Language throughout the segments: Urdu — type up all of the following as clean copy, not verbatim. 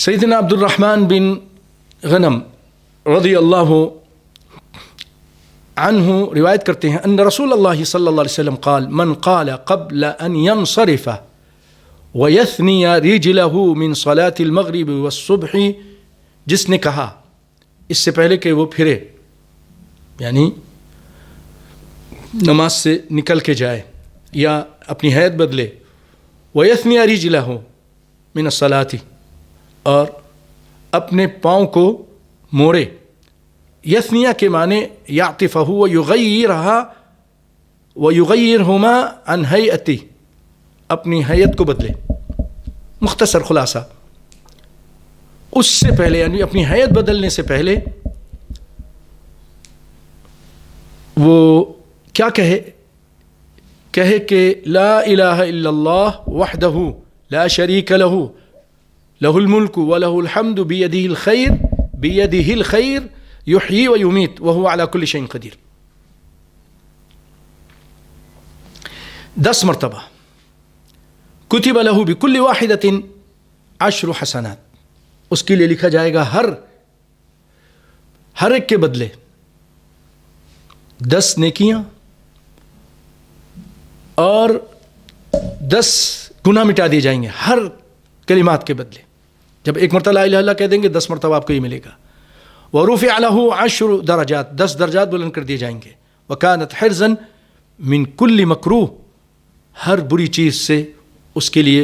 سیدنا عبد الرحمن بن غنم رضی اللہ عنہ روایت کرتے ہیں ان رسول اللہ صلی اللہ علیہ وسلم قال من قال قبل ان ينصرف ويثني رجله من صلاة المغرب والصبح، جس نے کہا اس سے پہلے کہ وہ پھرے یعنی نماز سے نکل کے جائے یا اپنی حیت بدلے، وَيَثْنِيَ رِجْلَهُ مِنَ الصَّلَاةِ، اور اپنے پاؤں کو موڑے. یثنیہ کے معنی یعطفہ ویغیرہما عن ہیئتی، اپنی حیت کو بدلے. مختصر خلاصہ، اس سے پہلے یعنی اپنی حیت بدلنے سے پہلے وہ کیا کہے کہ لا الہ الا اللہ وحدہ لا شریک لہ لہ الملک ولہ الحمد بیدہ الخیر یحیی ویمیت وہو علی کل شیء قدیر. 10 مرتبہ. کتب لہ بکل واحدۃ 10 حسنات، اس کے لیے لکھا جائے گا ہر ایک کے بدلے 10 نیکیاں اور 10 گناہ مٹا دیے جائیں گے ہر کلمات کے بدلے. جب ایک مرتبہ لا الہ الا اللہ کہہ دیں گے 10 مرتبہ آپ کو یہ ملے گا. وَرُفِعَ لَهُ 10 درجات، 10 درجات بلند کر دیے جائیں گے. وَكَانَتْ حِرْزًا مِنْ كُلِّ مَكْرُوهٍ، ہر بری چیز سے اس کے لیے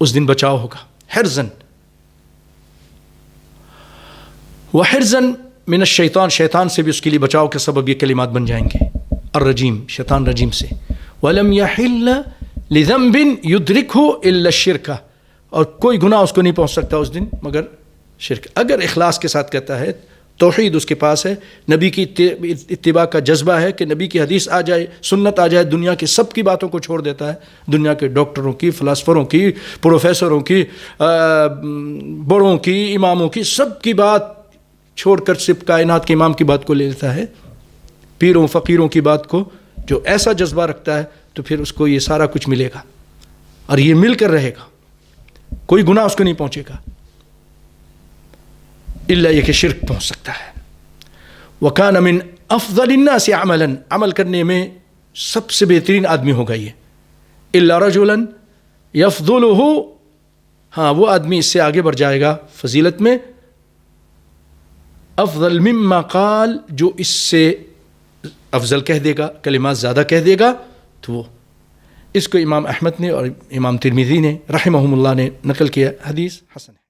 اس دن بچاؤ ہوگا. حرزن وحرزن من الشیطان، شیطان سے بھی اس کے لیے بچاؤ کے سبب یہ کلمات بن جائیں گے. الرجیم، شیطان رجیم سے. وَلَمْ يَحِلَّ لِذَنْبٍ يُدْرِكْهُ إِلَّا الشِّرْكَ، اور کوئی گناہ اس کو نہیں پہنچ سکتا اس دن مگر شرک. اگر اخلاص کے ساتھ کہتا ہے، توحید اس کے پاس ہے، نبی کی اتباع کا جذبہ ہے کہ نبی کی حدیث آ جائے، سنت آ جائے، دنیا کی سب کی باتوں کو چھوڑ دیتا ہے، دنیا کے ڈاکٹروں کی، فلاسفروں کی، پروفیسروں کی، بڑوں کی، اماموں کی، سب کی بات چھوڑ کر صرف کائنات کے امام کی بات کو لے لیتا ہے، پیروں فقیروں کی بات کو. جو ایسا جذبہ رکھتا ہے تو پھر اس کو یہ سارا کچھ ملے گا اور یہ مل کر رہے گا، کوئی گناہ اس کو نہیں پہنچے گا الا یہ کہ شرک پہنچ سکتا ہے. وَكَانَ مِنْ أَفْضَلِ النَّاسِ عَمَلًا، عمل کرنے میں سب سے بہترین آدمی ہوگا یہ. إِلَّا رَجُلًا يَفْضُلُهُ، ہاں وہ آدمی اس سے آگے بڑھ جائے گا فضیلت میں. افضل مما قال، جو اس سے افضل کہہ دے گا، کلمات زیادہ کہہ دے گا، تو وہ. اس کو امام احمد نے اور امام ترمذی نے رحمہم اللہ نے نقل کیا، حدیث حسن ہے.